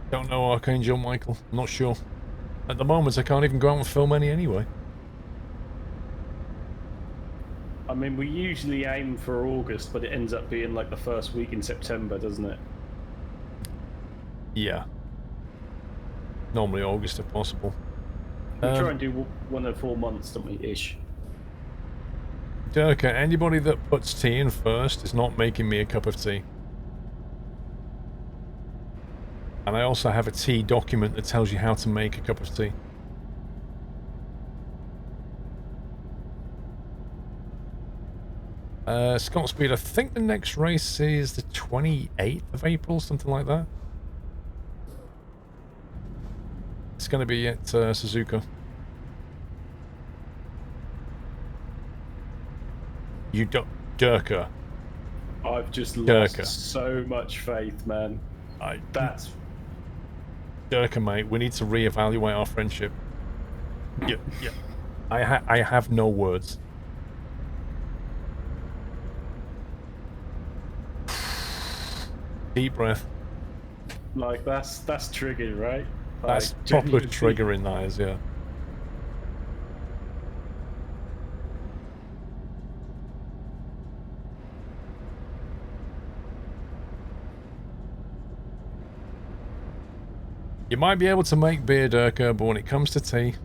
Don't know, Archangel Michael. I'm not sure. At the moment, I can't even go out and film any anyway. I mean, we usually aim for August, but it ends up being like the first week in September, doesn't it? Yeah. Normally August if possible. We try and do 1 in 4 months, don't we, ish? Durka, anybody that puts tea in first is not making me a cup of tea. And I also have a tea document that tells you how to make a cup of tea. Scott Speed, I think the next race is the 28th of April, something like that. It's going to be at Suzuka. You Durka. I've just lost so much faith, man. That's... Durka, mate, we need to reevaluate our friendship. Yeah. I have no words. Deep breath. Like, that's triggering, right? That's like, proper triggering, that is, yeah. You might be able to make beer, Durka, but when it comes to tea,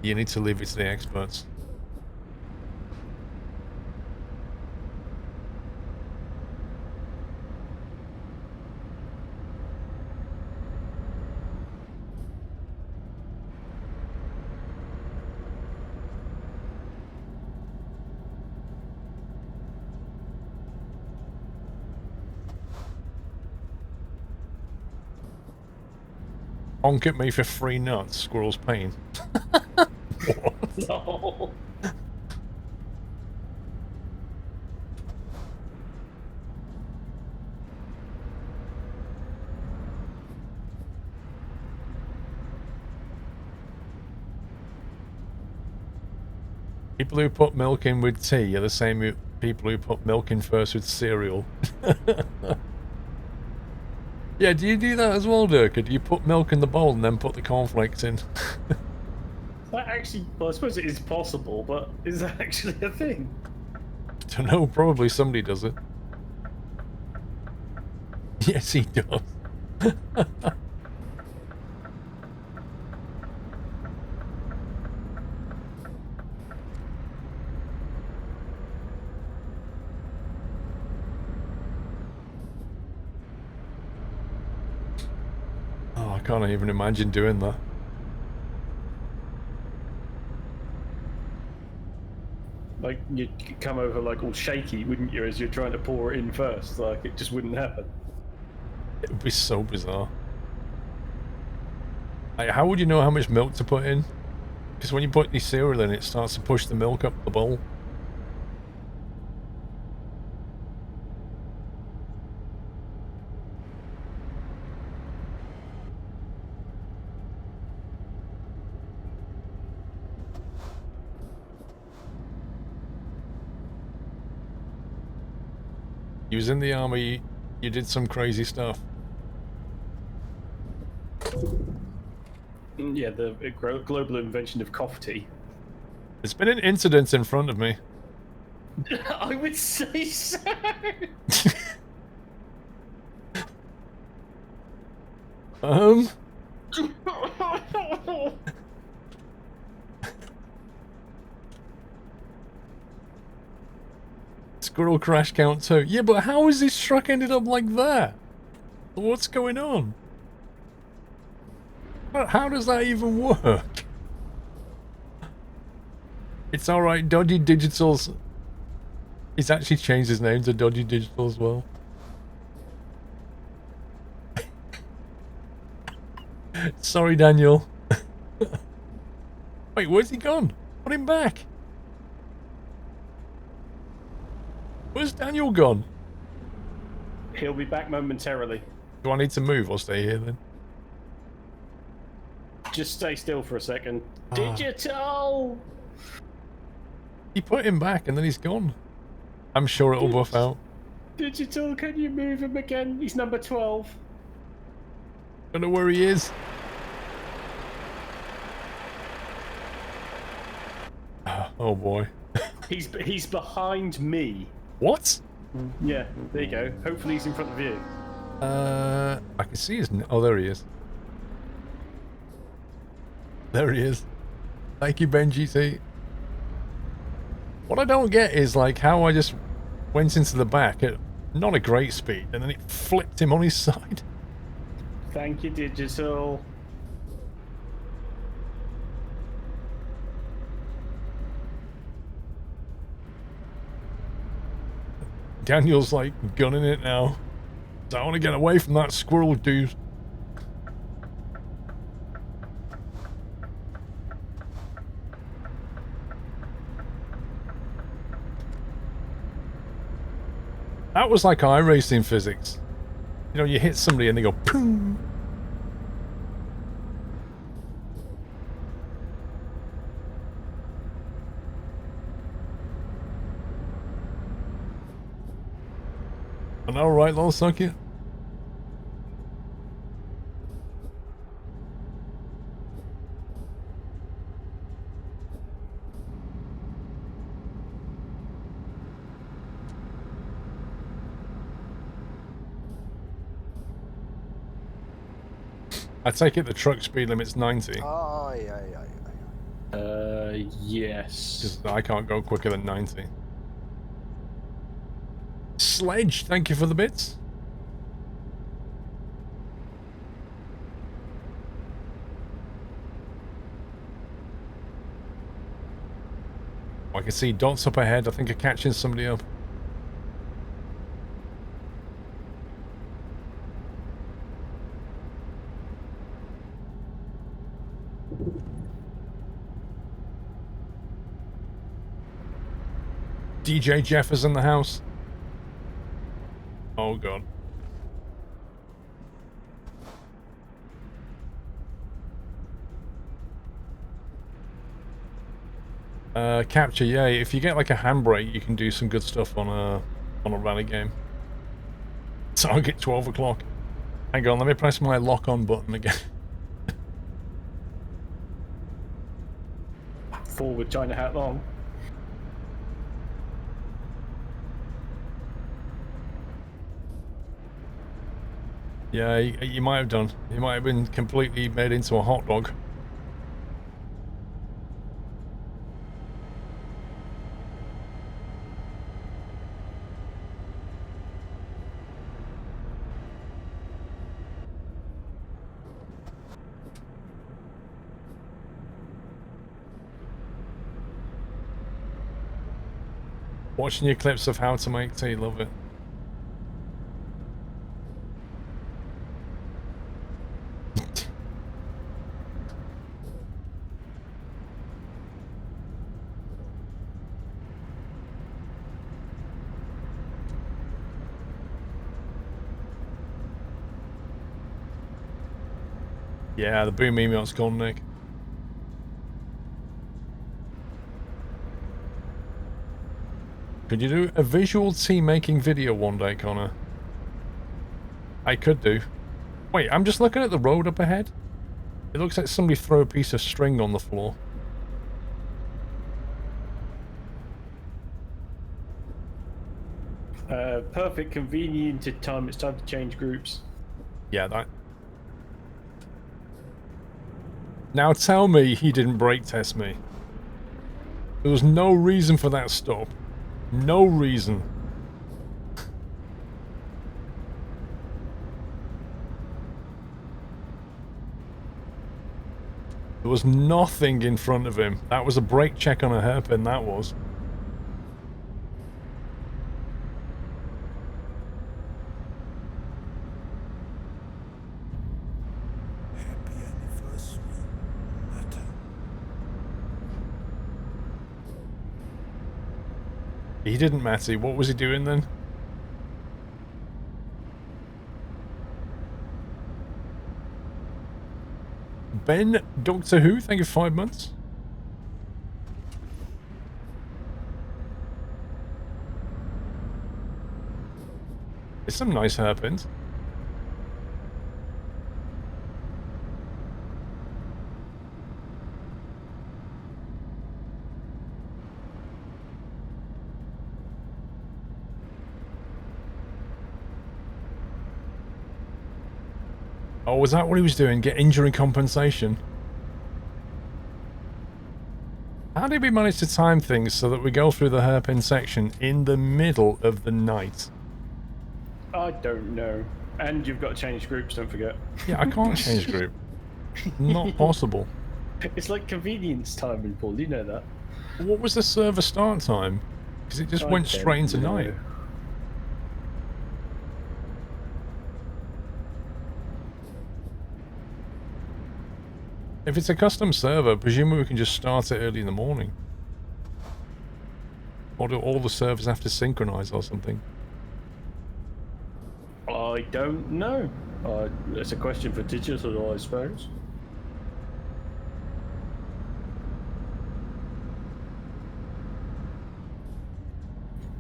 you need to leave it to the experts. Honk at me for free nuts, Squirrel's pain. What? No. People who put milk in with tea are the same people who put milk in first with cereal. Yeah, do you do that as well, Durka? Do you put milk in the bowl and then put the cornflakes in? That actually... Well, I suppose it is possible, but is that actually a thing? I don't know, probably somebody does it. Yes, he does. Oh, I can't even imagine doing that. Like, you'd come over like all shaky, wouldn't you, as you're trying to pour it in first? Like, it just wouldn't happen. It would be so bizarre. Like, how would you know how much milk to put in? Because when you put the cereal in, it starts to push the milk up the bowl. You was in the army, you did some crazy stuff. Yeah, the global invention of coffee. There's been an incident in front of me. I would say so. Squirrel crash count 2. Yeah, but how has this truck ended up like that? What's going on? How does that even work? It's alright, Dodgy Digitals. He's actually changed his name to Dodgy Digital as well. Sorry, Daniel. Wait, where's he gone? Put him back. Where's Daniel gone? He'll be back momentarily. Do I need to move or stay here then? Just stay still for a second. Digital! He put him back and then he's gone. I'm sure it'll buff out. Digital, can you move him again? He's number 12. Don't know where he is. Oh boy. He's behind me. What? Yeah, there you go. Hopefully he's in front of you. I can see his... Oh, there he is. There he is. Thank you, BenGT. What I don't get is, like, how I just went into the back at not a great speed, and then it flipped him on his side. Thank you, Digital. Daniel's, like, gunning it now. So I want to get away from that squirrel dude. That was like iRacing physics. You know, you hit somebody and they go, boom. I know, right, little sucky? I take it the truck speed limit's 90. Oh, yeah. Yes. Because I can't go quicker than 90. Sledge, thank you for the bits. I can see dots up ahead. I think I'm catching somebody up. DJ Jeff is in the house. Oh god. Capture, yeah. If you get like a handbrake, you can do some good stuff on a rally game. Target 12 o'clock. Hang on, let me press my lock on button again. Forward China hat long. Yeah, you might have done. You might have been completely made into a hot dog. Watching your clips of how to make tea, love it. Yeah, the boom emote's gone, Nick. Could you do a visual tea making video one day, Connor? I could do. Wait, I'm just looking at the road up ahead. It looks like somebody threw a piece of string on the floor. Perfect, convenient time. It's time to change groups. Yeah, that... Now tell me he didn't brake test me. There was no reason for that stop. No reason. There was nothing in front of him. That was a brake check on a hairpin, that was. He didn't, Matty. What was he doing then? Ben, Doctor Who, thank you for 5 months. It's some nice hairpins. Oh, was that what he was doing? Get injury compensation? How did we manage to time things so that we go through the hairpin section in the middle of the night? I don't know. And you've got to change groups, don't forget. Yeah, I can't change group. Not possible. It's like convenience timing, Paul. You know that. What was the server start time? Because it just I went straight don't into night. know. If it's a custom server, presumably we can just start it early in the morning. Or do all the servers have to synchronize or something? I don't know. It's a question for digital, I suppose.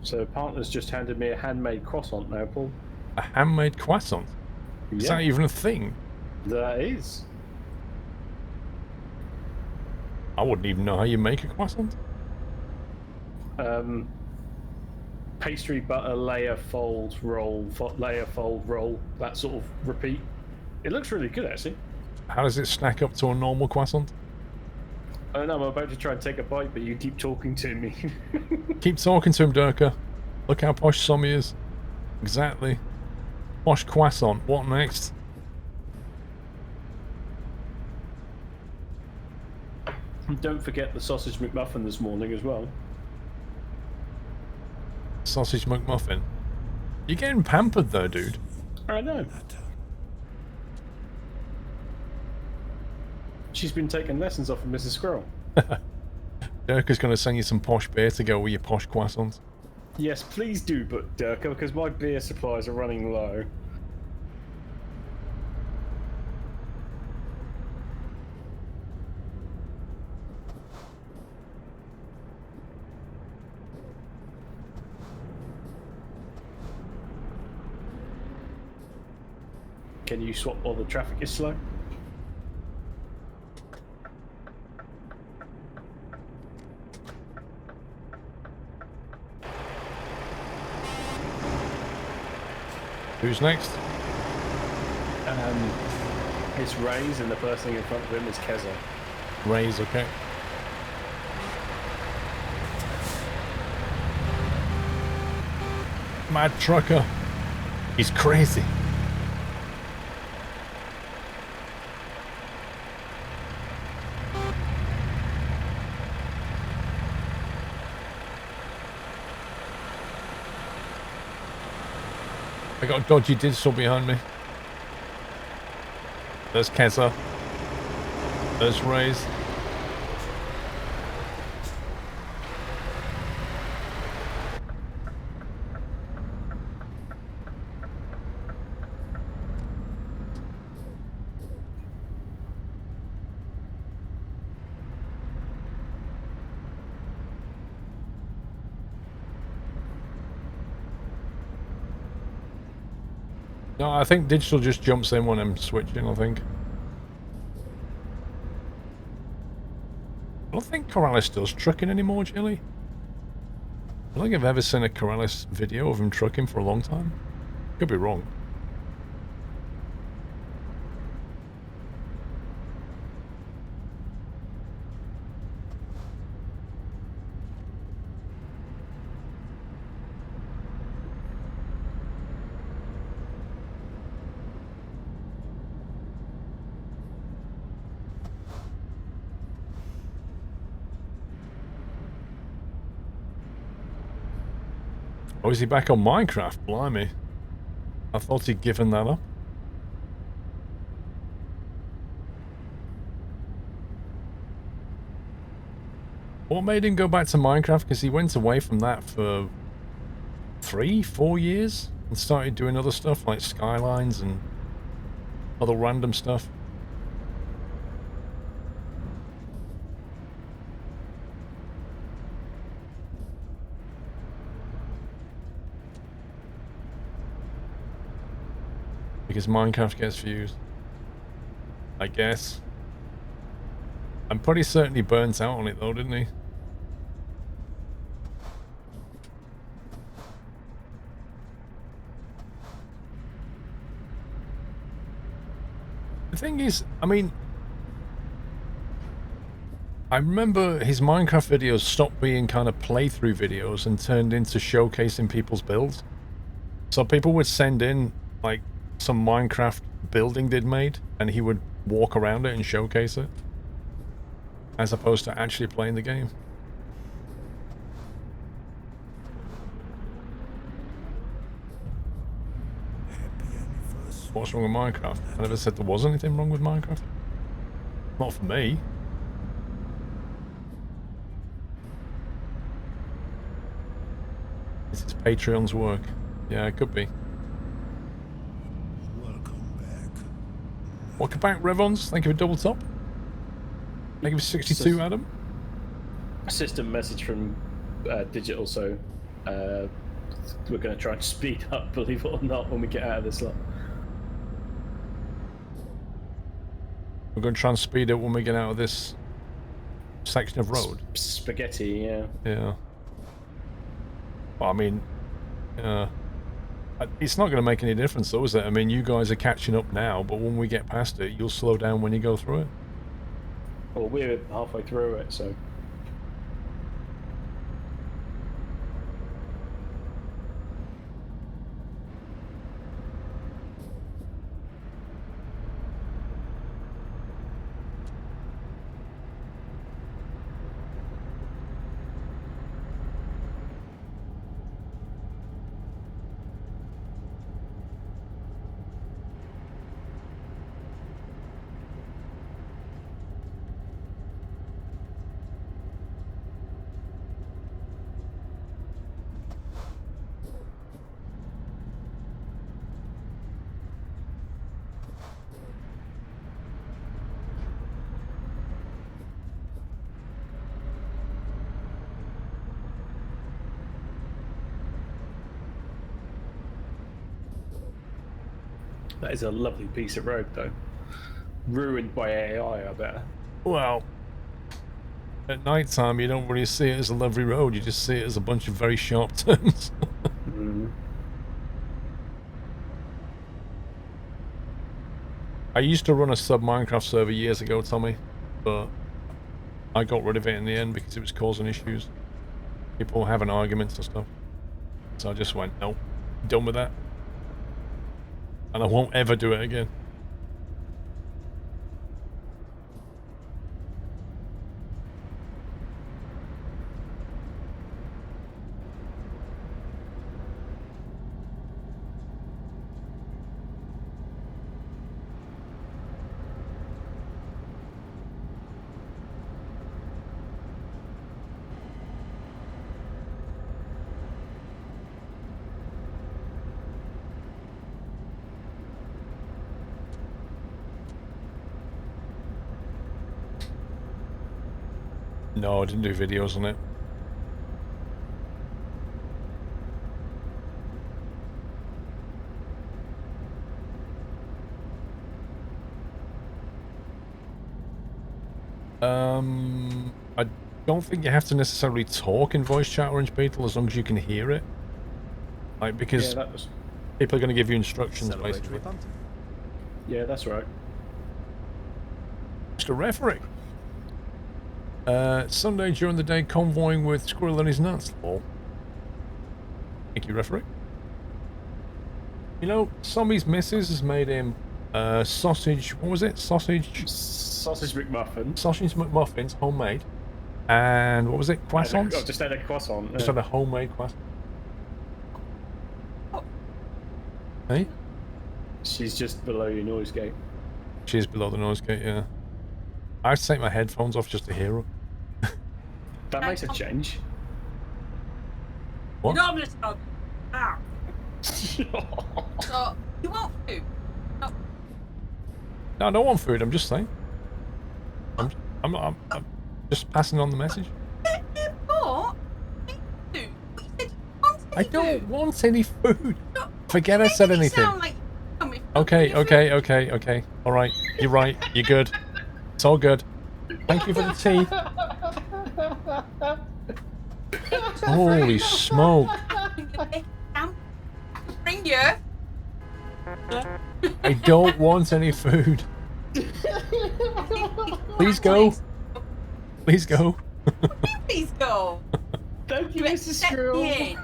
So partner's just handed me a handmade croissant now, Paul. A handmade croissant? Is that even a thing? That is. I wouldn't even know how you make a croissant. Pastry, butter, layer, fold, roll, layer, fold, roll. That sort of repeat. It looks really good, actually. How does it stack up to a normal croissant? I know, I'm about to try and take a bite, but you keep talking to me. Keep talking to him, Durka. Look how posh Sommy is. Exactly. Posh croissant. What next? Don't forget the sausage McMuffin this morning as well. Sausage McMuffin. You're getting pampered though, dude. I know. She's been taking lessons off of Mrs. Squirrel. Durka's going to send you some posh beer to go with your posh croissants. Yes, please do, but Durka, because my beer supplies are running low. Can you swap while the traffic is slow? Who's next? It's Ray's, and the person in front of him is Keza. Ray's okay. Mad trucker. He's crazy. I got a dodgy digital behind me. There's Keza. There's Ray's. No, I think digital just jumps in when I'm switching, I think. I don't think Corrales does trucking anymore, Jilly. I don't think I've ever seen a Corrales video of him trucking for a long time. Could be wrong. Oh, is he back on Minecraft? Blimey. I thought he'd given that up. What made him go back to Minecraft? Because he went away from that for 3-4 years and started doing other stuff like Skylines and other random stuff. Because Minecraft gets views. I guess. I'm pretty certain he burnt out on it though, didn't he? The thing is, I mean, I remember his Minecraft videos stopped being kind of playthrough videos and turned into showcasing people's builds. So people would send in, like, some Minecraft building they'd made, and he would walk around it and showcase it, as opposed to actually playing the game. What's wrong with Minecraft? I never said there was anything wrong with Minecraft. Not for me. This is Patreon's work. Yeah, it could be. Welcome back, Revons. Thank you for double top. Thank you for 62, Adam. System message from Digital, so we're going to try and speed up, believe it or not, when we get out of this lot. We're going to try and speed up when we get out of this section of road. Spaghetti, yeah. Yeah. Well, I mean, it's not going to make any difference, though, is it? I mean, you guys are catching up now, but when we get past it, you'll slow down when you go through it. Well, we're halfway through it, so... That is a lovely piece of road, though. Ruined by AI, I bet. Well, at night time, you don't really see it as a lovely road. You just see it as a bunch of very sharp turns. I used to run a sub-Minecraft server years ago, Tommy, but I got rid of it in the end because it was causing issues. People having arguments and stuff. So I just went, nope, done with that. And I won't ever do it again. No, I didn't do videos on it. I don't think you have to necessarily talk in voice chat, Orange Beetle, as long as you can hear it. Like, because people are going to give you instructions, basically. Yeah, that's right. Mr. Referee. Sunday during the day, convoying with Squirrel and his nuts. Lol. Thank you, referee. You know, Sommy's missus has made him sausage. What was it? Sausage McMuffin. Sausage McMuffins, homemade. And what was it? Croissants? Oh, just had a croissant. Just had a homemade croissant. Oh. Hey? She's just below your noise gate. She's below the noise gate, yeah. I have to take my headphones off just to hear her. That makes a change. What? You know I'm gonna tell you. Ow. So, you want food? No. No, I don't want food, I'm just saying. I'm just passing on the message. What? Food? But you said you wanted I don't food. want any food. No, Forget I said anything. Like Okay. Alright, you're right, you're good. It's all good. Thank you for the tea. Holy smoke. Bring you. I don't want any food. Please go. Please go. Please go. Thank you, You Mrs. accept Squirrel. me in.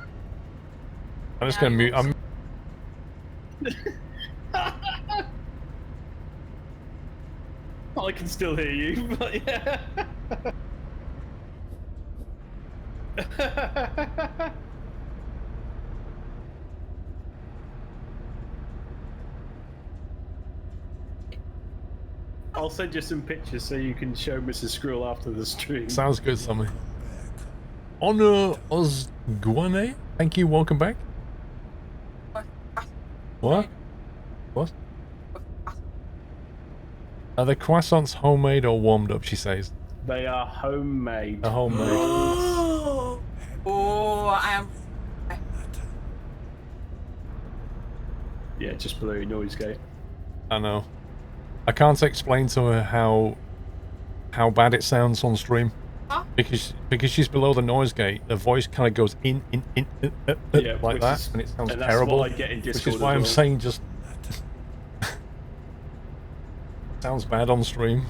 I'm just gonna mute. I'm. I can still hear you, but yeah. I'll send you some pictures so you can show Mrs. Squirrel after the stream. Sounds good, Sammy. Honor Osguane, thank you. Welcome back. What? What? Are the croissants homemade or warmed up? She says. They are homemade. They're homemade. Oh, I am. Yeah, just below your noise gate. I know. I can't explain to her how bad it sounds on stream. Huh? Because she's below the noise gate, the voice kind of goes in Yeah, like that, is, and it sounds and that's terrible. what I get in Discord Which is why as I'm well. saying just sounds bad on stream.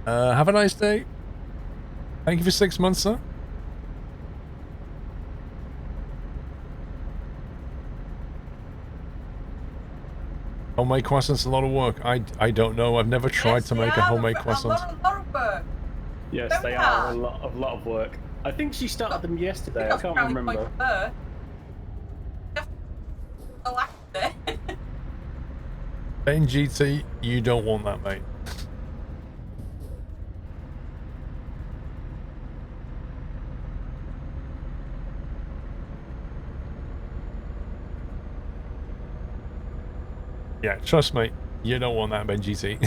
Have a nice day. Thank you for 6 months, sir. Homemade croissants, a lot of work. I don't know. I've never tried Yes, to make they a are homemade a croissant. lot of work. Yes, Don't they are a lot of work. I think she started them yesterday. I can't remember. Just relax there. Ben GT, you don't want that, mate. Yeah, trust me, you don't want that, Ben GT.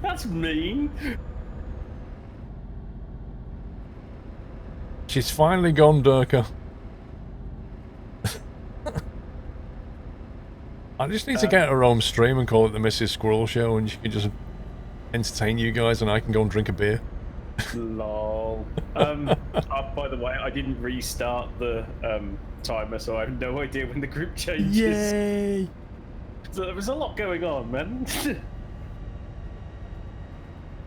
That's mean. She's finally gone, Durka. I just need to get her own stream and call it the Mrs. Squirrel Show, and she can just entertain you guys, and I can go and drink a beer. Lol. By the way, I didn't restart the timer, so I have no idea when the group changes. Yay! So there was a lot going on, man.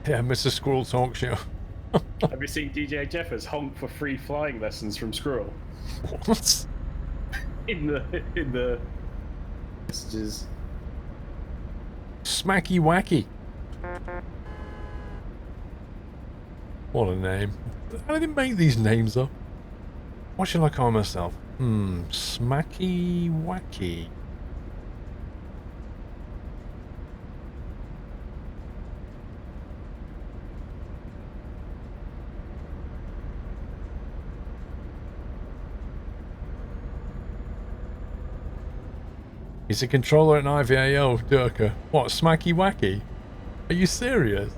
Yeah, Mrs. Squirrel Talk Show. Have you seen DJ Jeffers honk for free flying lessons from Squirrel? What? In the messages. Smacky Wacky. What a name. How did they make these names up? What shall I call myself? Smacky Wacky. He's a controller at an IVAO, Durka. What, Smacky Wacky? Are you serious?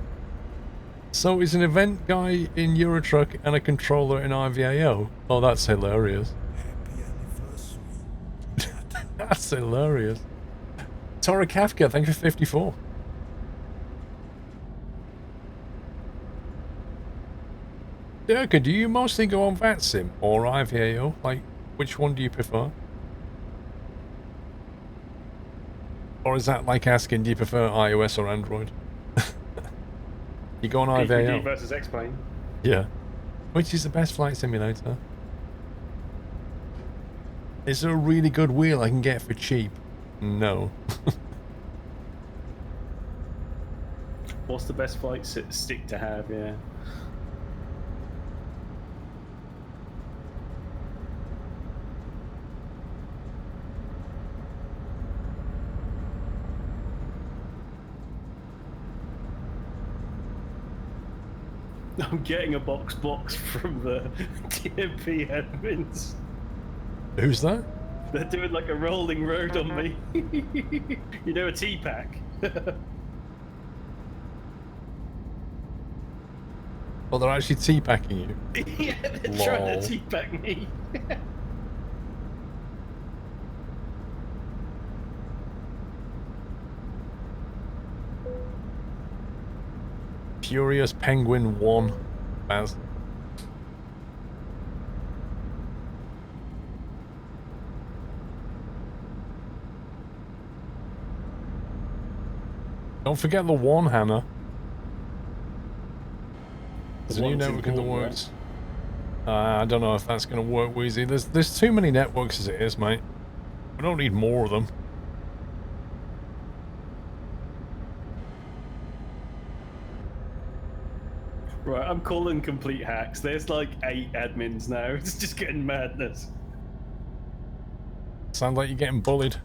So he's an event guy in Eurotruck and a controller in IVAO? Oh, that's hilarious. That's hilarious. Tora Kafka, thank you for 54. Durka, do you mostly go on VATSIM or IVAO? Like, which one do you prefer? Or is that like asking, do you prefer iOS or Android? You go on IVAO. PPD versus X-Plane. Yeah. Which is the best flight simulator? Is there a really good wheel I can get for cheap? No. What's the best flight stick to have? Yeah. I'm getting a box from the TMP admins. Who's that? They're doing like a rolling road on me. You know, a T-pack. Well, they're actually T-packing you. Yeah, they're trying to T-pack me. Furious Penguin 1, Baz. Don't forget the one, Hannah. There's a new one's network in the important, works. I don't know if that's going to work, Wheezy. There's too many networks as it is, mate. We don't need more of them. Right, I'm calling complete hacks. There's like 8 admins now. It's just getting madness. Sounds like you're getting bullied.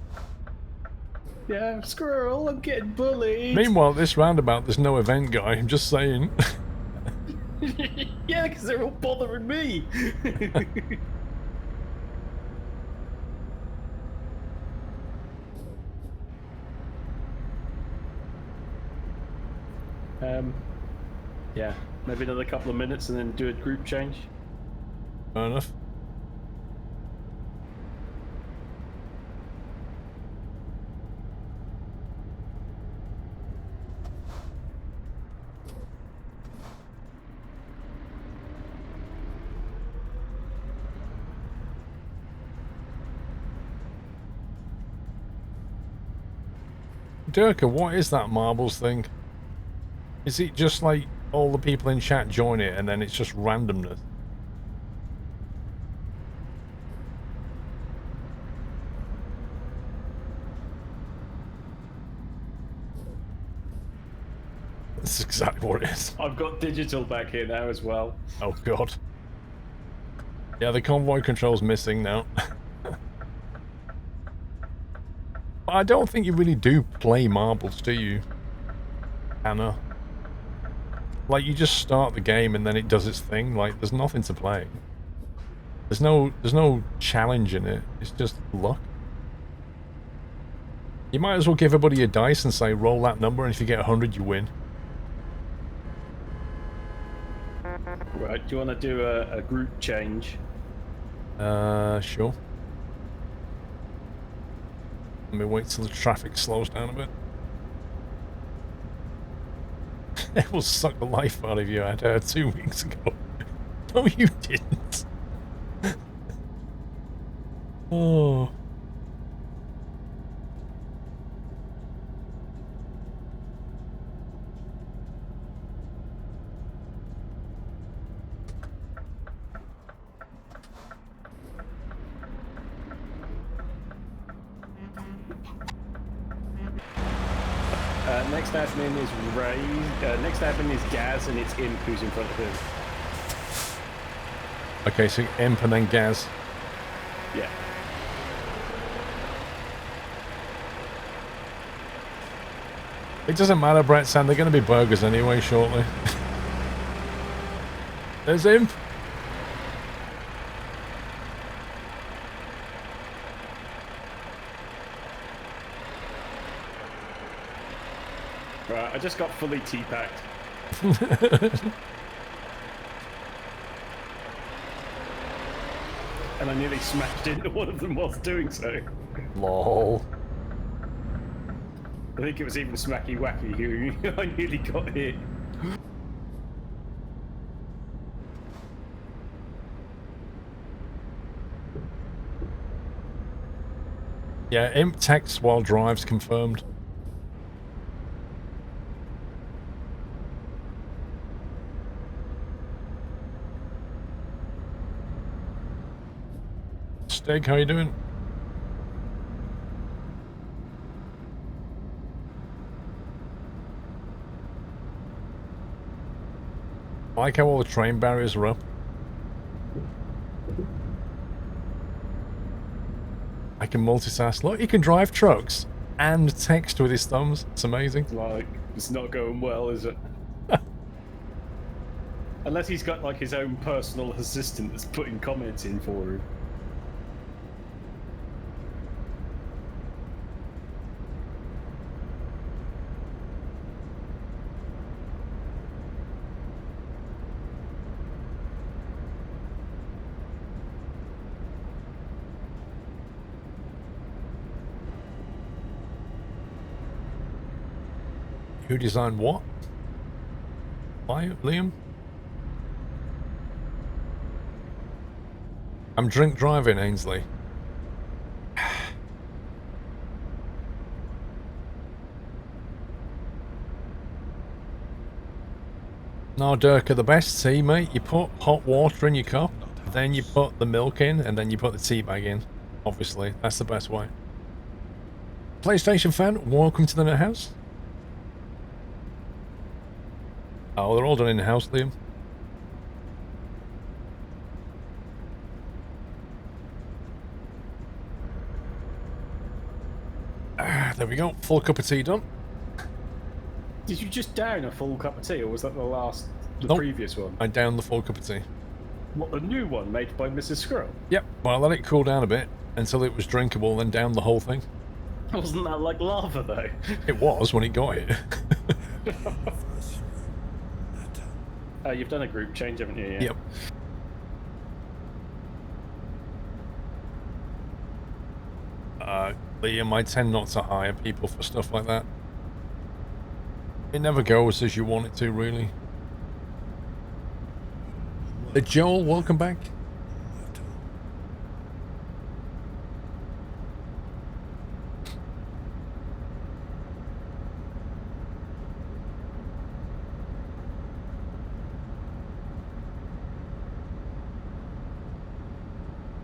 Yeah, Squirrel, I'm getting bullied. Meanwhile, at this roundabout, there's no event guy. I'm just saying. Yeah, because they're all bothering me. Yeah, maybe another couple of minutes and then do a group change. Fair enough. Durka, what is that marbles thing? Is it just like all the people in chat join it and then it's just randomness? That's exactly what it is. I've got digital back here now as well. Oh god. Yeah, the convoy control's missing now. I don't think you really do play marbles, do you, Anna? Like, you just start the game and then it does its thing. Like, there's nothing to play. There's no challenge in it. It's just luck. You might as well give everybody a dice and say, roll that number, and if you get 100, you win. Right, do you want to do a group change? Sure. Let me wait till the traffic slows down a bit. It will suck the life out of you, I heard 2 weeks ago. No, you didn't. Oh. Next admin is Ray. Next admin is Gaz, and it's Imp who's in front of him. Okay, so Imp and then Gaz. Yeah. It doesn't matter, Brett Sand, they're going to be burgers anyway shortly. There's Imp. Right, I just got fully T-packed. And I nearly smashed into one of them whilst doing so. Lol. I think it was even Smacky Wacky who I nearly got hit. Yeah, Imp texts while drives confirmed. Steak, how you doing? I like how all the train barriers are up. I can multitask. Look, he can drive trucks and text with his thumbs. It's amazing. Like, it's not going well, is it? Unless he's got like his own personal assistant that's putting comments in for him. Who designed what? Why, Liam? I'm drink driving, Ainsley. No, Durka, the best tea, mate, you put hot water in your cup, then you put the milk in, and then you put the tea bag in. Obviously, that's the best way. PlayStation fan, welcome to the net house. Oh, they're all done in-house, Liam. There we go. Full cup of tea done. Did you just down a full cup of tea, or was that the Nope. previous one? I downed the full cup of tea. What, the new one made by Mrs. Squirrel? Yep. Well, I let it cool down a bit until it was drinkable, then downed the whole thing. Wasn't that like lava, though? It was when it got here. You've done a group change, haven't you? Yeah. Yep. Liam, I tend not to hire people for stuff like that. It never goes as you want it to, really. Joel, welcome back.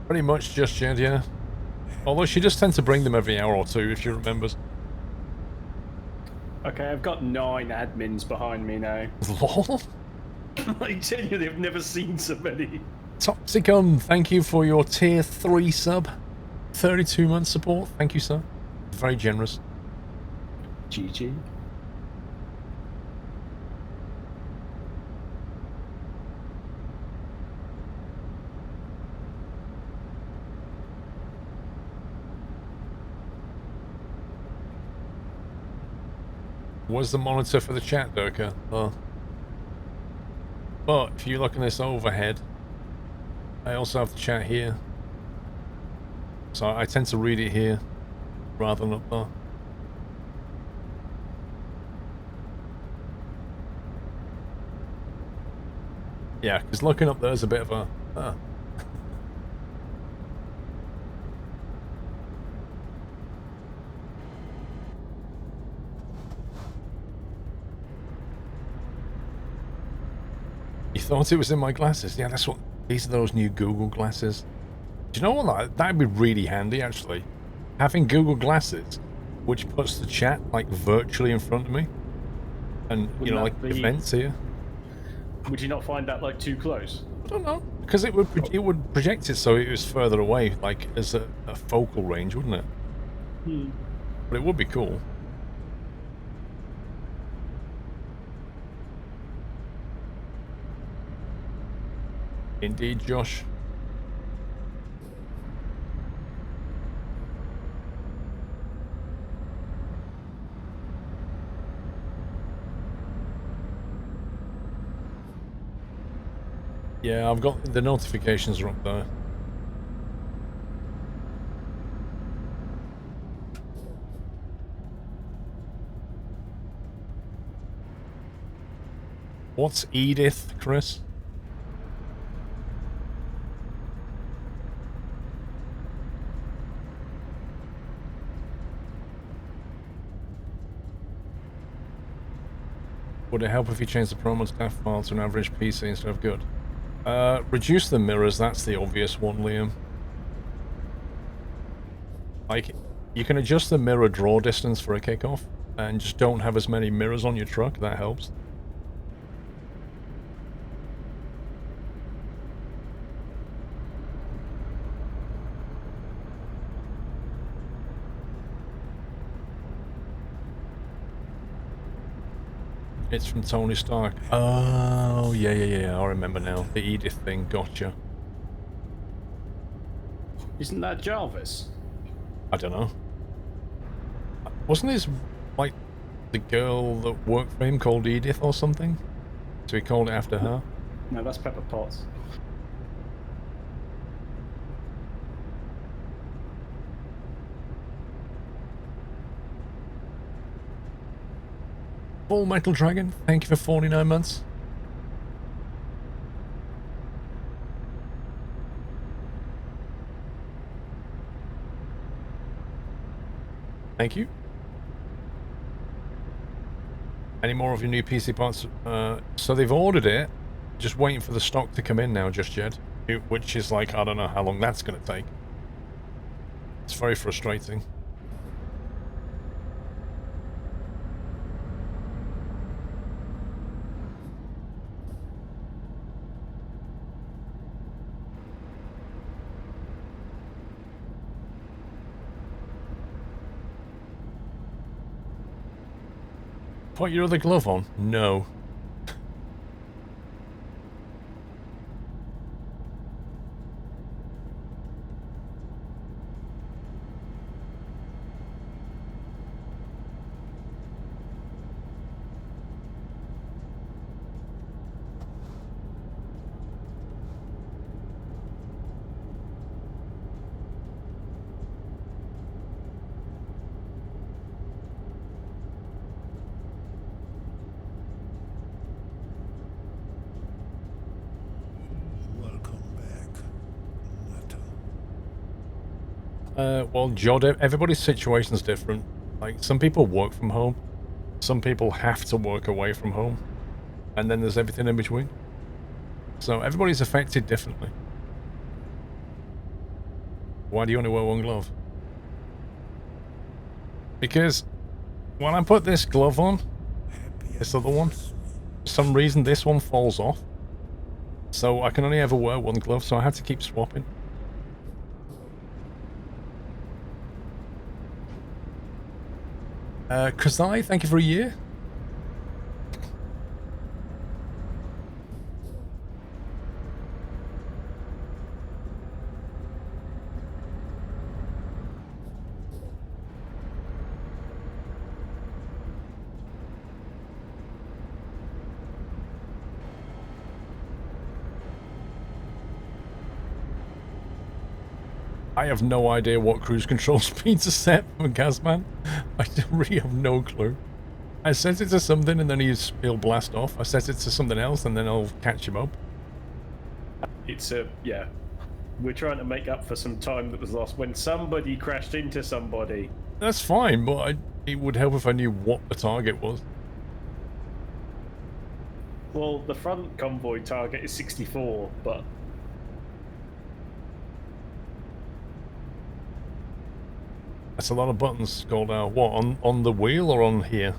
Pretty much just yet, yeah. Although she does tend to bring them every hour or two, if she remembers. Okay, I've got 9 admins behind me now. Lol. I genuinely have never seen so many. Toxicum, thank you for your tier 3 sub. 32 month support. Thank you, sir. Very generous. GG. Was the monitor for the chat, Durka? Oh. But if you look in this overhead, I also have the chat here. So I tend to read it here rather than up there. Yeah, because looking up there is a bit of a... You thought it was in my glasses? Yeah, that's what... These are those new Google glasses. Do you know what? That'd be really handy, actually. Having Google glasses, which puts the chat, like, virtually in front of me. And, you know, like, events here. Would you not find that, like, too close? I don't know. Because it would project it so it was further away, like, as a focal range, wouldn't it? Hmm. But it would be cool. Indeed, Josh. Yeah, I've got the notifications are up there. What's Edith, Chris? Would it help if you change the promo staff file to an average PC instead of good? Reduce the mirrors, that's the obvious one, Liam. Like, you can adjust the mirror draw distance for a kickoff, and just don't have as many mirrors on your truck, that helps. It's from Tony Stark. Oh, yeah, I remember now. The Edith thing, gotcha. Isn't that Jarvis? I don't know. Wasn't his, like, the girl that worked for him called Edith or something? So he called it after her? No, that's Pepper Potts. Full Metal Dragon, thank you for 49 months. Thank you. Any more of your new PC parts? So they've ordered it, just waiting for the stock to come in now just yet. Which is like, I don't know how long that's going to take. It's very frustrating. Put your other glove on? No. Well, Jod, everybody's situation's different. Like, some people work from home, some people have to work away from home, and then there's everything in between. So everybody's affected differently. Why do you only wear one glove? Because when I put this glove on, this other one, for some reason this one falls off. So I can only ever wear one glove, so I have to keep swapping. Kazai, thank you for a year. I have no idea what cruise control speeds are set for Gazman. I really have no clue. I set it to something and then he'll blast off. I set it to something else and then I'll catch him up. It's yeah. We're trying to make up for some time that was lost when somebody crashed into somebody. That's fine, but it would help if I knew what the target was. Well, the front convoy target is 64, but... That's a lot of buttons scrolled out. What, on the wheel or on here?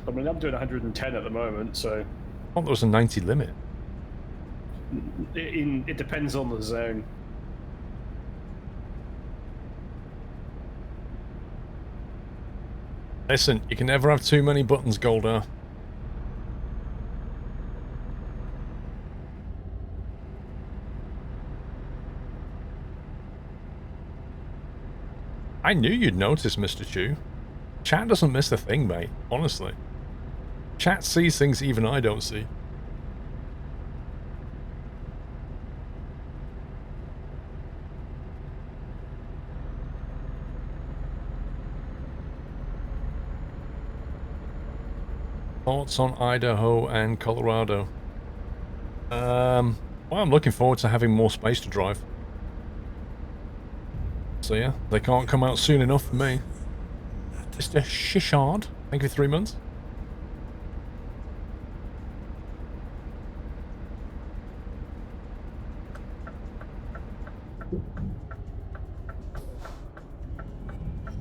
I mean, I'm doing 110 at the moment, so... I thought there was a 90 limit. It depends on the zone. Listen, you can never have too many buttons, Goldar. I knew you'd notice, Mr. Chew. Chat doesn't miss a thing, mate. Honestly. Chat sees things even I don't see. Thoughts on Idaho and Colorado? Well, I'm looking forward to having more space to drive. So yeah, they can't come out soon enough for me. Mr. Shishard, thank you for 3 months.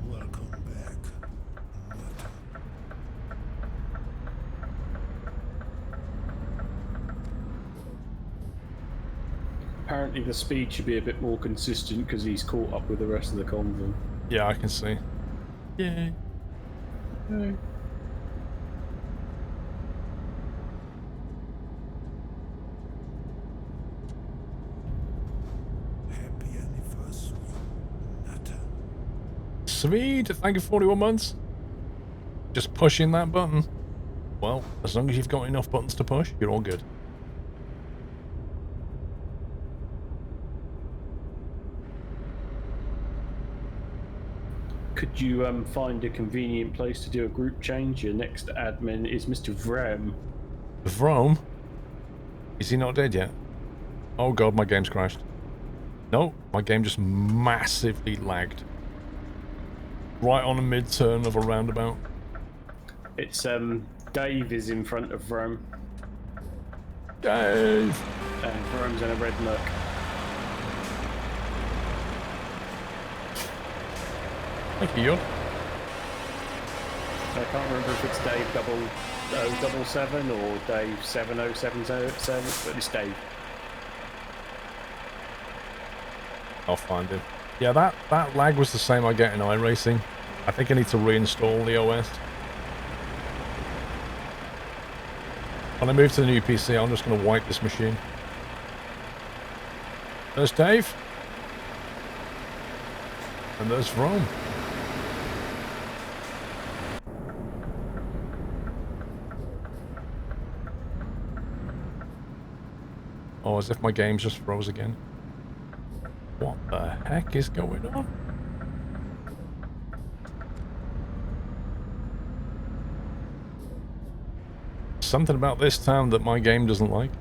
Welcome back. Apparently the speed should be a bit more consistent because he's caught up with the rest of the convoy. Yeah, I can see. Yay. Happy anniversary, Nata. Sweet, thank you for 41 months. Just pushing that button. Well, as long as you've got enough buttons to push, you're all good. Could you find a convenient place to do a group change? Your next admin is Mr. Vrem. Vrome? Is he not dead yet? Oh god, my game's crashed. No, my game just massively lagged. Right on a mid-turn of a roundabout. It's Dave is in front of Rome, Dave! and Rome's in a red look. Thank you. I can't remember if it's Dave 0077 or Dave 70777, but it's Dave. I'll find him. Yeah, that lag was the same I get in iRacing. I think I need to reinstall the OS. When I move to the new PC, I'm just going to wipe this machine. There's Dave. And there's Rome. Oh, as if my games just froze again. What the heck is going on? Something about this town that my game doesn't like.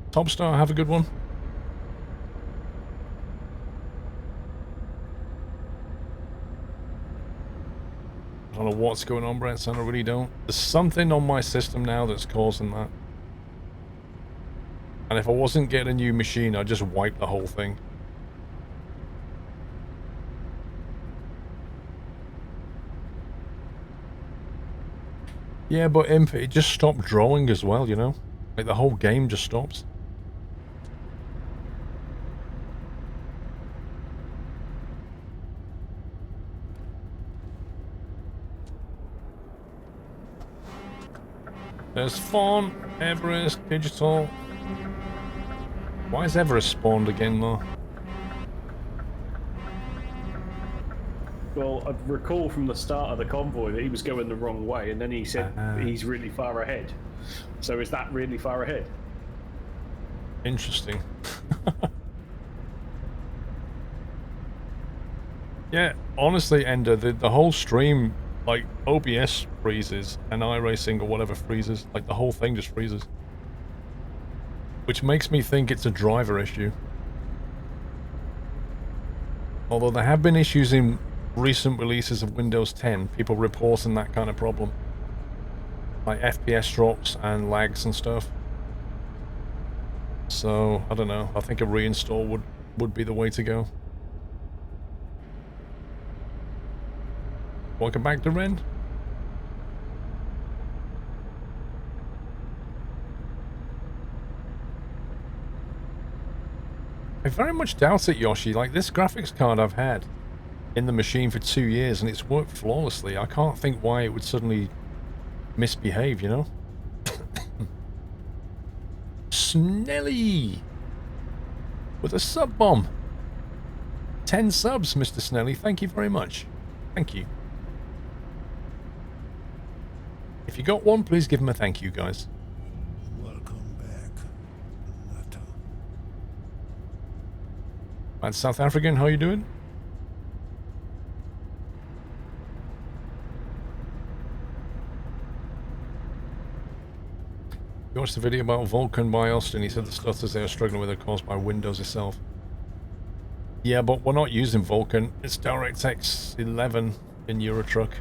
Topstar, have a good one. I don't know what's going on, Brett, son, I really don't. There's something on my system now that's causing that. And if I wasn't getting a new machine, I'd just wipe the whole thing. Yeah, but Imp, it just stopped drawing as well, you know? Like, the whole game just stops. There's Fawn, Everest, Digital. Why is Everest spawned again, though? Well, I recall from the start of the convoy that he was going the wrong way, and then he said he's really far ahead. So is that really far ahead? Interesting. Yeah, honestly, Ender, the whole stream, like, OBS freezes and iRacing or whatever freezes. Like, the whole thing just freezes. Which makes me think it's a driver issue. Although there have been issues in recent releases of Windows 10, people reporting that kind of problem. Like FPS drops and lags and stuff. So, I don't know. I think a reinstall would be the way to go. Welcome back to Ren. I very much doubt it, Yoshi. Like, this graphics card I've had in the machine for 2 years and it's worked flawlessly. I can't think why it would suddenly misbehave, you know? Snelly! With a sub bomb. 10 subs, Mr. Snelly. Thank you very much. Thank you. If you got one, please give him a thank you, guys. Welcome back, Nutter. And South African, how you doing? You watched the video about Vulkan by Austin. He said the stutters they are struggling with are caused by Windows itself. Yeah, but we're not using Vulkan. It's DirectX 11 in Eurotruck.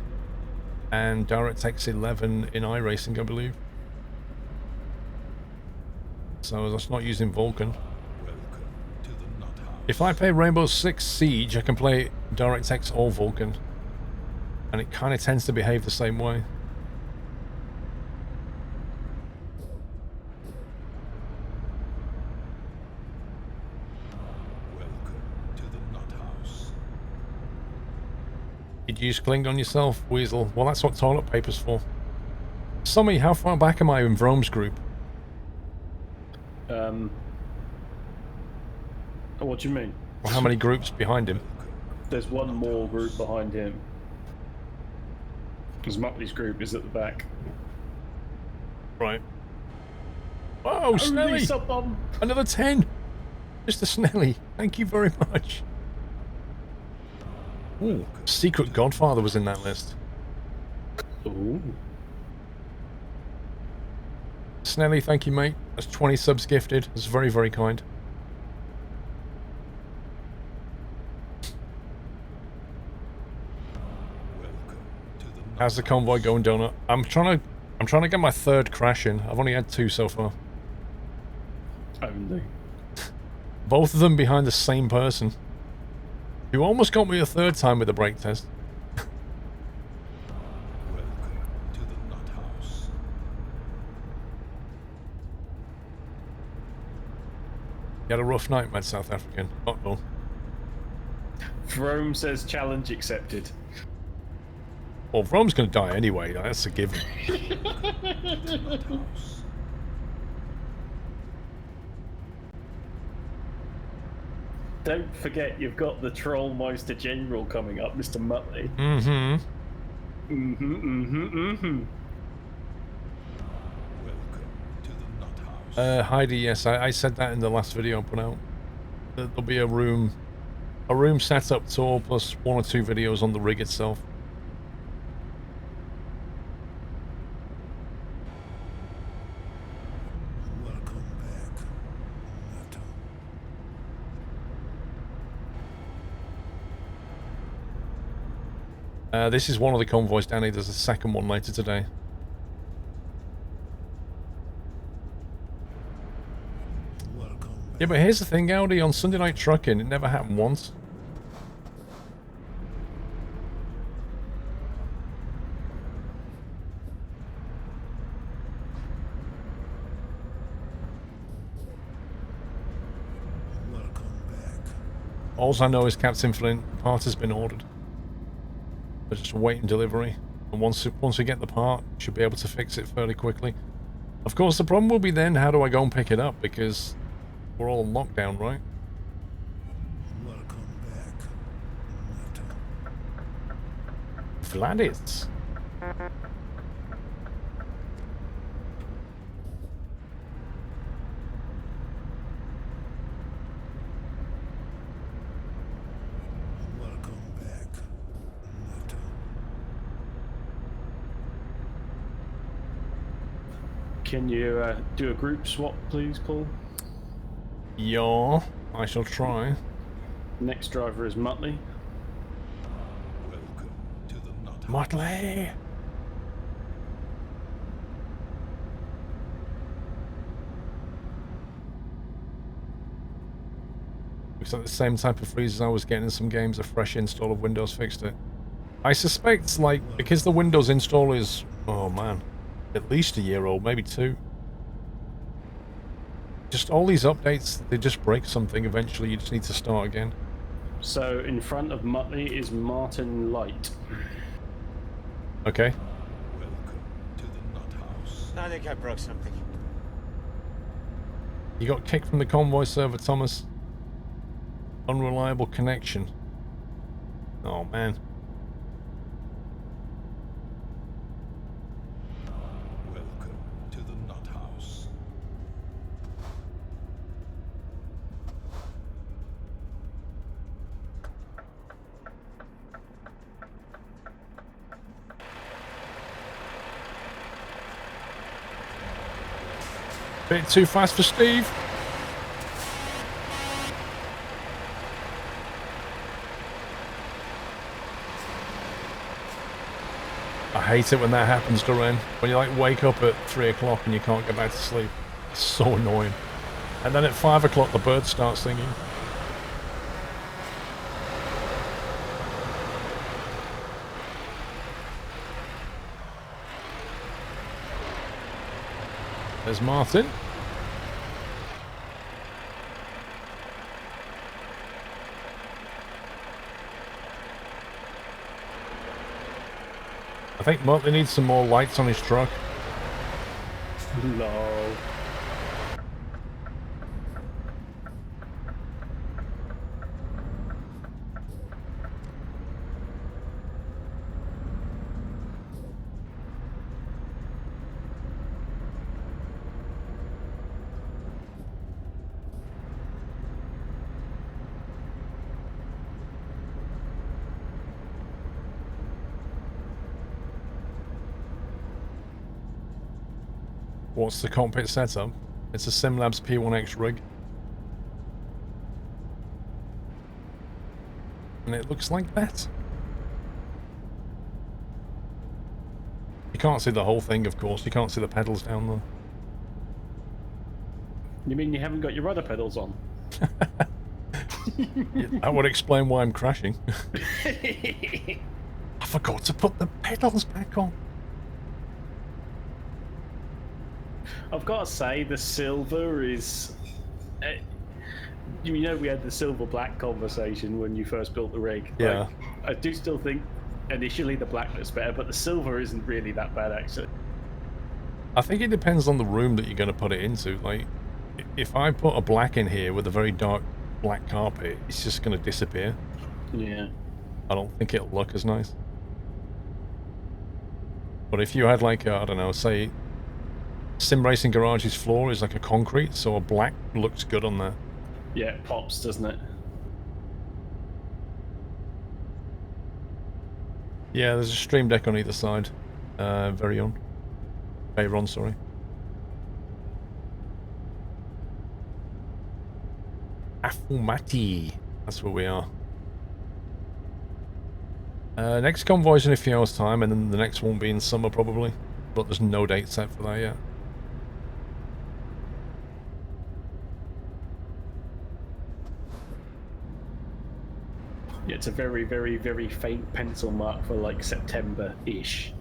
And DirectX 11 in iRacing, I believe. So that's not using Vulkan. If I play Rainbow Six Siege, I can play DirectX or Vulkan. And it kind of tends to behave the same way. Did you use Kling on yourself, Weasel? Well, that's what toilet paper's for. Summy, how far back am I in Vrome's group? What do you mean? Well, how many groups behind him? There's one more group behind him. Because Mutley's group is at the back. Right. Whoa, Snelly! Sub-bomb. Another 10! Mr. Snelly, thank you very much. Ooh, Secret Godfather was in that list. Ooh. Snelly, thank you, mate. That's 20 subs gifted. That's very, very kind. How's the convoy going, Donut? I'm trying to get my third crash in. I've only had 2 so far. Only. Both of them behind the same person. You almost got me a 3rd time with the brake test. Welcome to the Nut House. You had a rough night, Mad South African. Uh-oh. Rome says challenge accepted. Well, Rome's gonna die anyway. That's a given. Nut House. Don't forget, you've got the Trollmeister General coming up, Mr. Muttley. Mm-hmm. Welcome to the Nut House. Heidi, yes, I said that in the last video I put out. There'll be a room setup tour plus 1 or 2 videos on the rig itself. Welcome back, Nutter. This is one of the convoys, Danny. There's a second one later today. Welcome back. Yeah, but here's the thing, Audi, on Sunday Night Trucking, it never happened once. Welcome back. All I know is Captain Flint, the part has been ordered. We're just awaiting delivery. And once we get the part, we should be able to fix it fairly quickly. Of course, the problem will be then, how do I go and pick it up? Because we're all in lockdown, right? Welcome back, Nutter. Vladis. Welcome back, Nutter. Can you do a group swap, please, Paul? Yeah, I shall try. Next driver is Muttley. Welcome to the Nut House. Motley! Looks like the same type of freezes I was getting in some games. A fresh install of Windows fixed it. I suspect, like, because the Windows install is, oh man, at least a year old, maybe 2. Just all these updates, they just break something eventually. You just need to start again. So in front of Muttley is Martin Light. Okay. Welcome to the Nut House. I think I broke something. You got kicked from the convoy server, Thomas. Unreliable connection. Oh man. Welcome to the Nut House. Bit too fast for Steve. I hate it when that happens, Doreen. When you like wake up at 3 o'clock and you can't get back to sleep. It's so annoying. And then at 5 o'clock the birds start singing. There's Martin. I think Muttley needs some more lights on his truck. No. What's the cockpit setup? It's a SimLabs P1X rig. And it looks like that. You can't see the whole thing, of course. You can't see the pedals down there. You mean you haven't got your rudder pedals on? Yeah, that would explain why I'm crashing. I forgot to put the pedals back on. I've got to say, the silver is... you know we had the silver-black conversation when you first built the rig. Yeah. Like, I do still think initially the black looks better, but the silver isn't really that bad, actually. I think it depends on the room that you're going to put it into. Like, if I put a black in here with a very dark black carpet, it's just going to disappear. Yeah. I don't think it'll look as nice. But if you had like, I don't know, say Sim Racing Garage's floor is like a concrete, so a black looks good on there. Yeah, it pops, doesn't it? Yeah, there's a stream deck on either side. Veyron, sorry. Afumati. That's where we are. Next convoy's in a few hours' time, and then the next one will be in summer probably. But there's no date set for that yet. Yeah, it's a very, very, very faint pencil mark for like September-ish.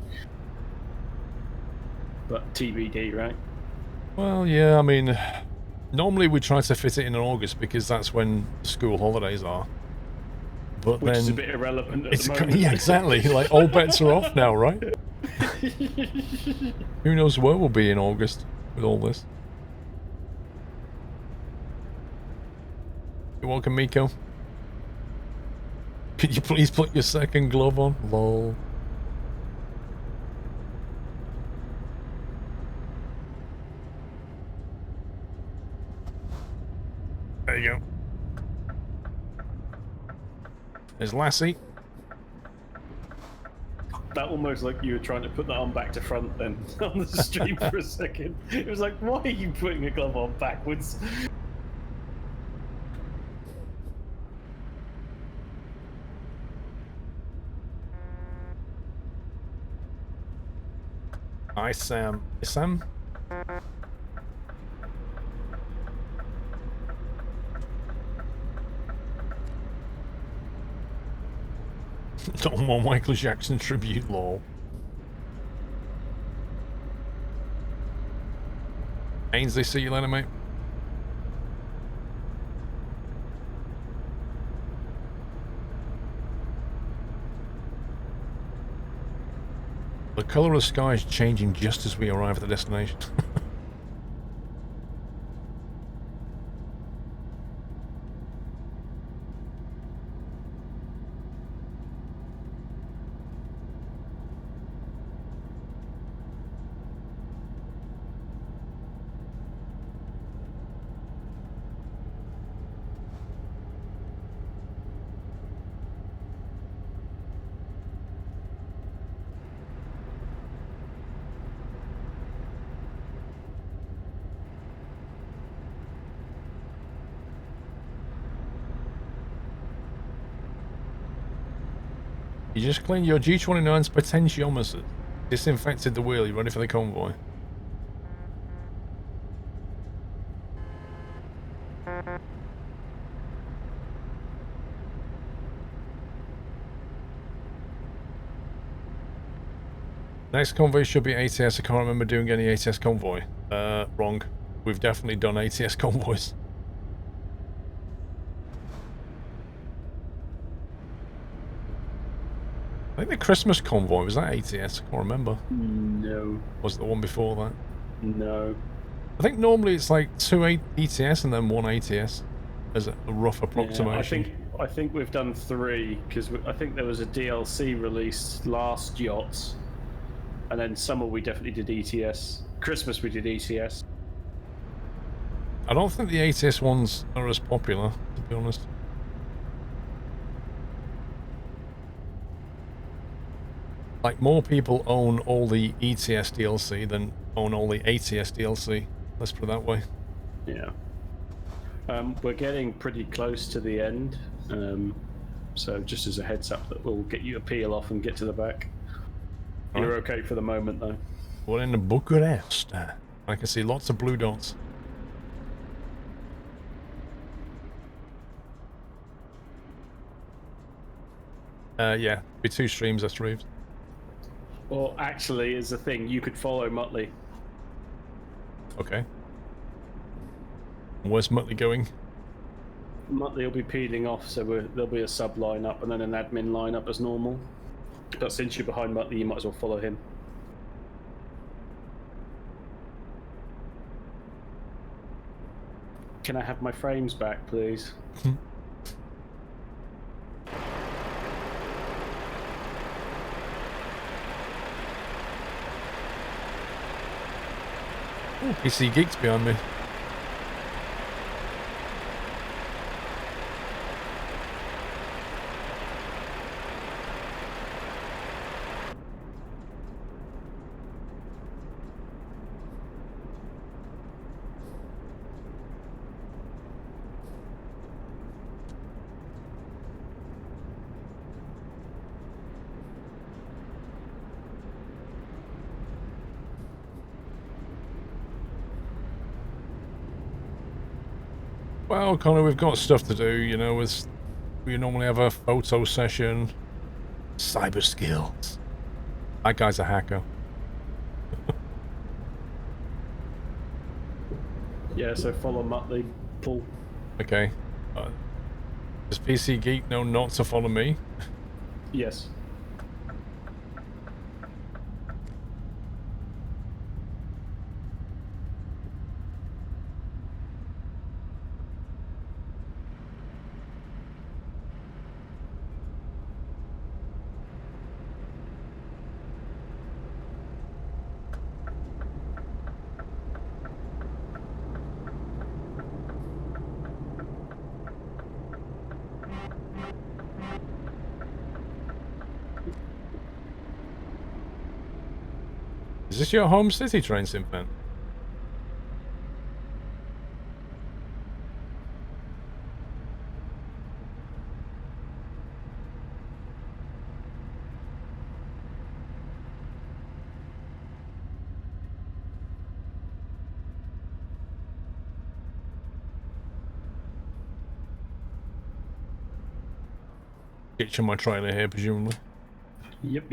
But TBD, right? Well, yeah, I mean, normally we try to fit it in August because that's when school holidays are. But Which then is a bit irrelevant at the moment. Yeah, exactly. Like, all bets are off now, right? Who knows where we'll be in August with all this. You're welcome, Miko. Could you please put your second glove on? Lol. There you go. There's Lassie. That almost like you were trying to put that on back to front then on the stream for a second. It was like, why are you putting a glove on backwards? Hi, Sam. Hey, Sam? No more Michael Jackson tribute, lol. Ainsley, see you later, mate. The colour of the sky is changing just as we arrive at the destination. You just cleaned your G29's potentiometer. Disinfected the wheel. You ready for the convoy? Next convoy should be ATS. I can't remember doing any ATS convoy. Wrong. We've definitely done ATS convoys. I think the Christmas convoy, was that ATS? I can't remember. No. Was it the one before that? No. I think normally it's like 2 ETS and then 1 ATS as a rough approximation. Yeah, I think we've done 3 because I think there was a DLC released last yachts, and then summer we definitely did ETS. Christmas we did ETS. I don't think the ATS ones are as popular, to be honest. Like, more people own all the ETS DLC than own all the ATS DLC. Let's put it that way. Yeah. We're getting pretty close to the end, so just as a heads up that we'll get you a peel off and get to the back. You're okay for the moment, though. We're in Bucharest. I can see lots of blue dots. Yeah, be 2 streams, that's Reeves. Or actually, is the thing, you could follow Muttley. Okay. Where's Muttley going? Muttley will be peeling off, so there'll be a sub line up and then an admin line up as normal. But since you're behind Muttley, you might as well follow him. Can I have my frames back, please? Ooh, PC Geeks behind me. Well, Connor, we've got stuff to do, you know, we normally have a photo session. Cyber skills. That guy's a hacker. Yeah, so follow Muttley, Paul. Okay. Does PC Geek know not to follow me? Yes. Is this your home city, Train Sim fan? Ditching my trailer here, presumably. Yep.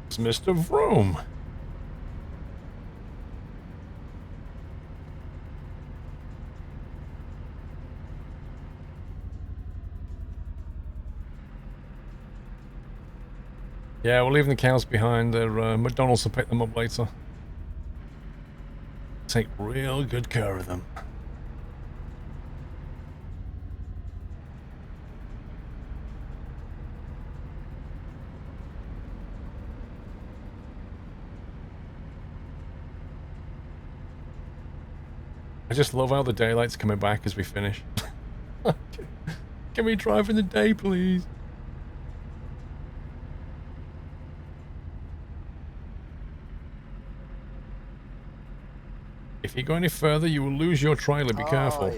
It's Mr. Vroom. Yeah, we're leaving the cows behind. McDonald's will pick them up later. Take real good care of them. I just love how the daylight's coming back as we finish. Can we drive in the day, please? If you go any further, you will lose your trailer. Be careful.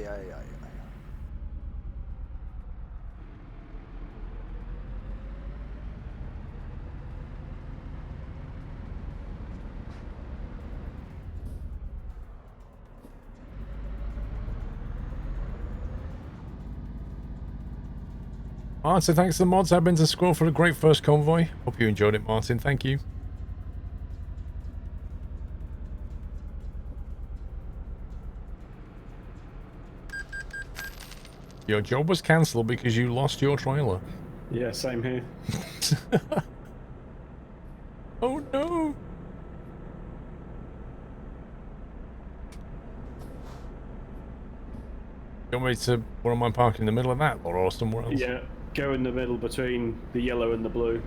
Martin, thanks to the mods. I've been to Squirrel for a great first convoy. Hope you enjoyed it, Martin. Thank you. Your job was cancelled because you lost your trailer. Yeah, same here. Oh no! You want me to... Where am I parking in the middle of that lot or somewhere else? Yeah, go in the middle between the yellow and the blue.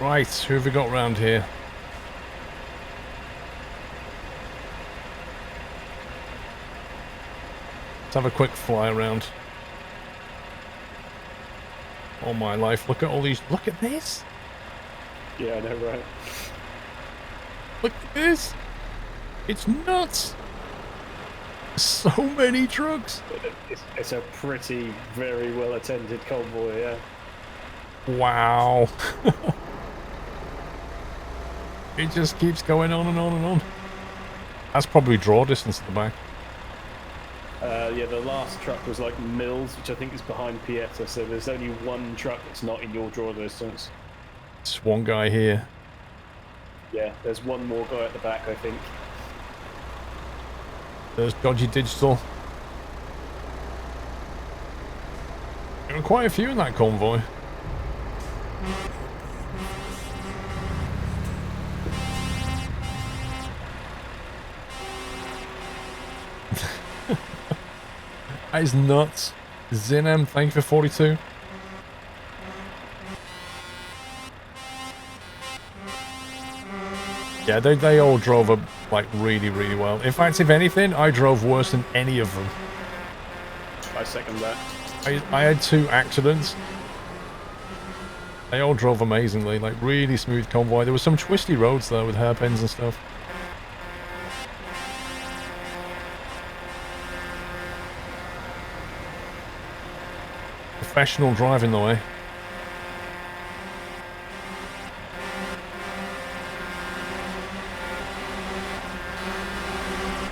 Right, who have we got round here? Let's have a quick fly around. Oh my life, look at all these, look at this! Yeah, I know, right? Look at this! It's nuts! So many trucks! It's a pretty, very well attended convoy, yeah. Wow. It just keeps going on and on and on. That's probably draw distance at the back. Yeah, the last truck was like Mills, which I think is behind Pieta, so there's only one truck that's not in your draw distance. It's one guy here. Yeah, there's one more guy at the back, I think. There's Dodgy Digital. There were quite a few in that convoy. That is nuts. Zinem, thank you for 42. Yeah, they all drove up like really, really well. In fact, if anything, I drove worse than any of them. I second that. I had 2 accidents. They all drove amazingly, like really smooth convoy. There were some twisty roads though with hairpins and stuff. Professional driving the way.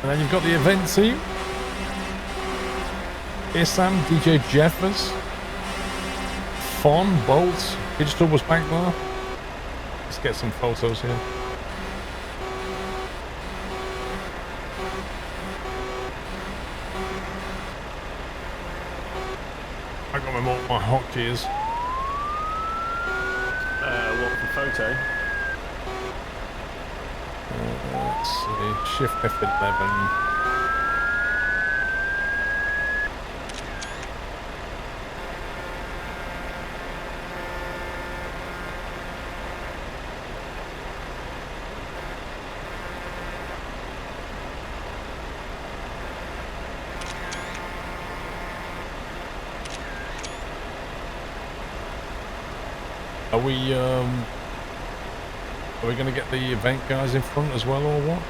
And then you've got the event team. Isam, DJ Jeffers, Fon, Bolt, Digital was back there. Let's get some photos here. I got my hotkeys. What for photo? Let's see, Shift F11. Are we going to get the event guys in front as well, or what?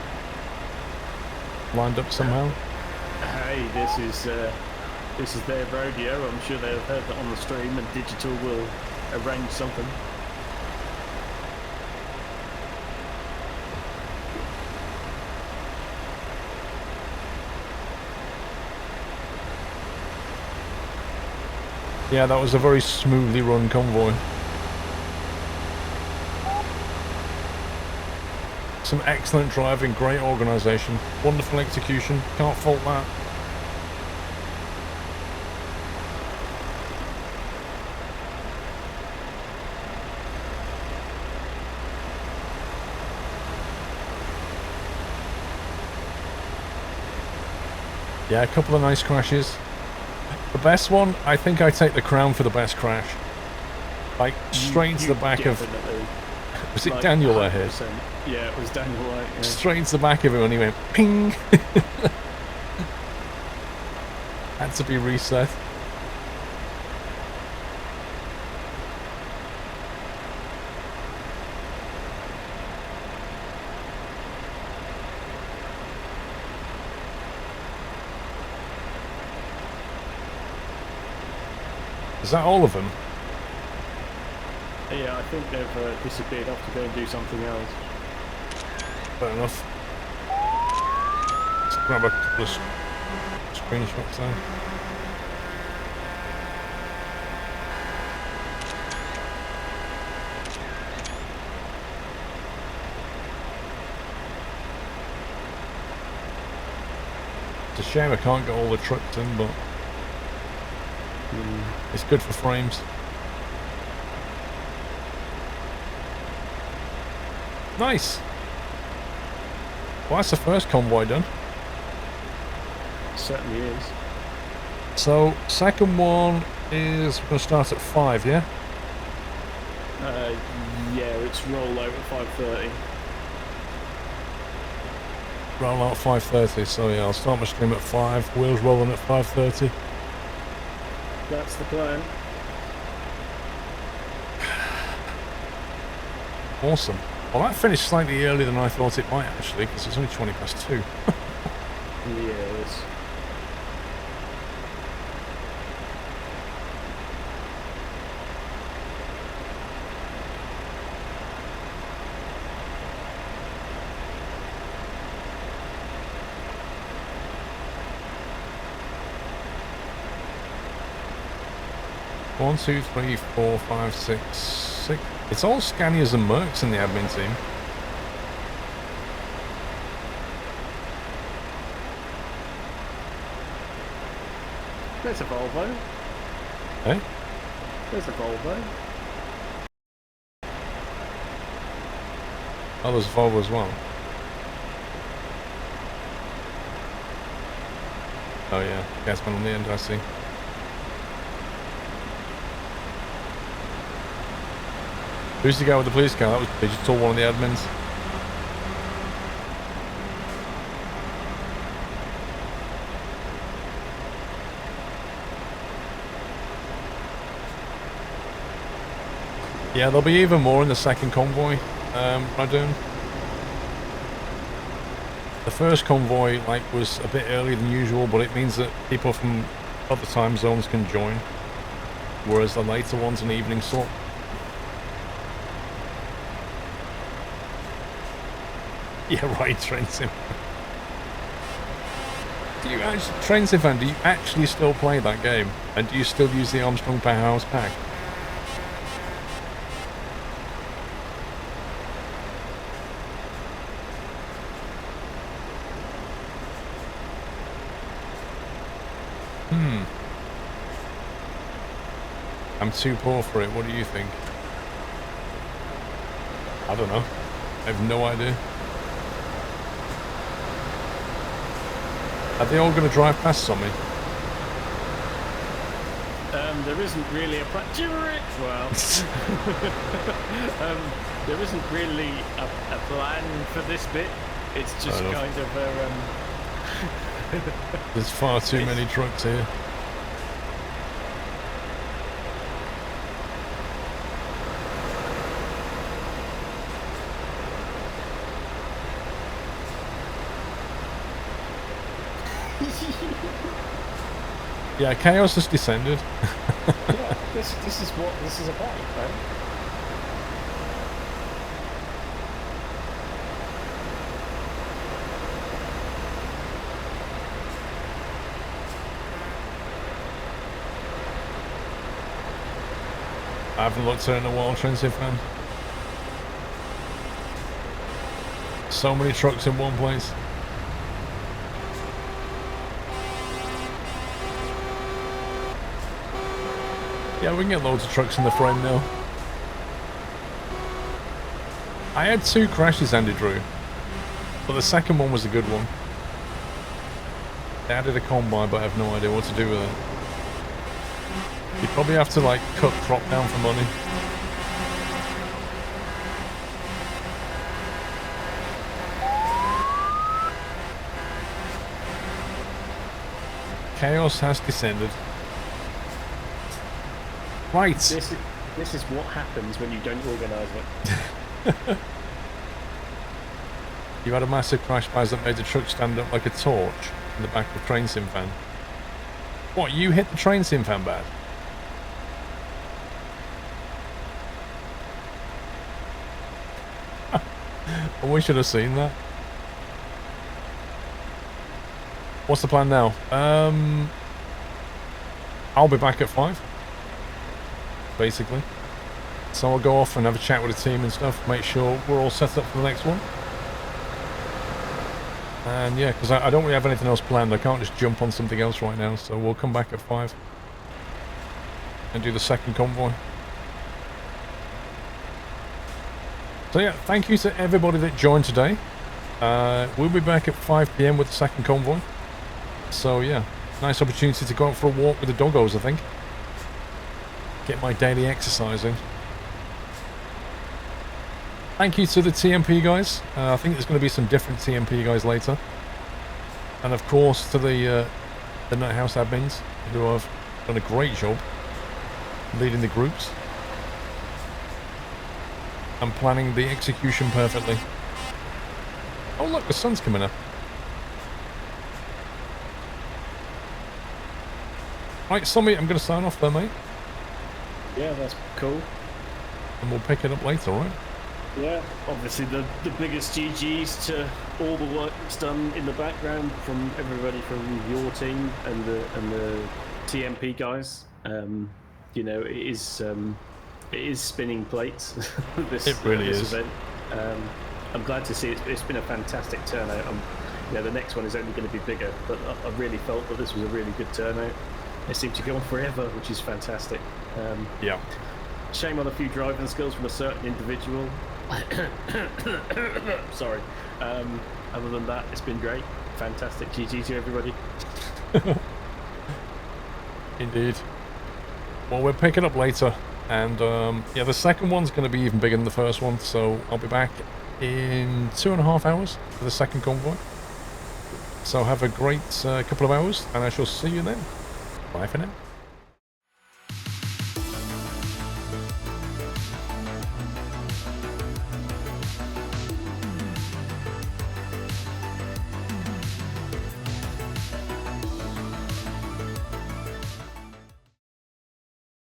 Lined up somehow? Hey, this is their rodeo. I'm sure they've heard that on the stream, and Digital will arrange something. Yeah, that was a very smoothly run convoy. Some excellent driving, great organisation, wonderful execution, can't fault that. Yeah, a couple of nice crashes. The best one, I think I take the crown for the best crash. Like, straight into the back of... Was it like Daniel there here? Yeah, it was Daniel White. Yeah. Straight into the back of him and he went ping. Had to be reset. Is that all of them? Yeah, I think they've disappeared off to go and do something else. Fair enough. Let's grab a couple of screenshots there. It's a shame I can't get all the trucks in, but it's good for frames. Nice! Well, that's the first convoy done. Certainly is. So, second one is, we're going to start at 5, yeah? Yeah, it's roll out at 5:30. Roll out 5:30, so yeah, I'll start my stream at 5, wheels rolling at 5:30. That's the plan. Awesome. Well, that finished slightly earlier than I thought it might, actually, because it's only 20 past 2. Yeah, it is. One, two, three, 4, 5, 6, 6. It's all Scanias and Mercs in the admin team. There's a Volvo. Hey? There's a Volvo. Oh, there's a Volvo as well. Oh yeah, Gasman on the end, I see. Who's the guy with the police car? That was Digital, one of the admins. Yeah, there'll be even more in the second convoy, Radoon. The first convoy, like, was a bit earlier than usual, but it means that people from other time zones can join, whereas the later one's an evening slot. Yeah, right, Train Sim. Do you actually, Train Sim fan, do you actually still play that game? And do you still use the Armstrong Powerhouse pack? I'm too poor for it, what do you think? I don't know. I have no idea. Are they all going to drive past on me? There isn't really a plan. Well, there isn't really a plan for this bit. It's just kind of There's far too many trucks here. Yeah, chaos has descended. yeah, this is what this is about, right? I haven't looked at it in a while, Transit fan. So many trucks in one place. Yeah, we can get loads of trucks in the frame now. I had 2 crashes, Andy Drew, but the second one was a good one. They added a Convoy, but I have no idea what to do with it. You probably have to, like, cut crop down for money. Chaos has descended. Right. This is what happens when you don't organise it. You had a massive crash bars that made the truck stand up like a torch in the back of the Train Sim van. What, you hit the Train Sim van bad? We should have seen that. What's the plan now? I'll be back at 5. Basically. So I'll go off and have a chat with the team and stuff, make sure we're all set up for the next one. And yeah, because I don't really have anything else planned. I can't just jump on something else right now, so we'll come back at 5 and do the second convoy. So yeah, thank you to everybody that joined today. We'll be back at 5 PM with the second convoy. So yeah, nice opportunity to go out for a walk with the doggos, I think. Get my daily exercise in. thank you to the TMP guys. I think there's going to be some different TMP guys later. And of course to the Nut House admins who have done a great job leading the groups and planning the execution perfectly. Oh look, the sun's coming up. Right, Sommy, I'm going to sign off there, mate. Yeah, that's cool. And we'll pick it up later, right? Yeah, obviously the biggest GGs to all the work that's done in the background from everybody from your team and the TMP guys. You know, it is spinning plates. It really is. Event. I'm glad to see it's been a fantastic turnout. Yeah, the next one is only going to be bigger, but I really felt that this was a really good turnout. It seemed to go on forever, which is fantastic. Yeah. Shame on a few driving skills from a certain individual. Sorry. Other than that, it's been great. Fantastic. GG to everybody. Indeed. Well, we're picking up later. And, yeah, the second one's going to be even bigger than the first one. So I'll be back in 2.5 hours for the second convoy. So have a great couple of hours, and I shall see you then. Bye for now.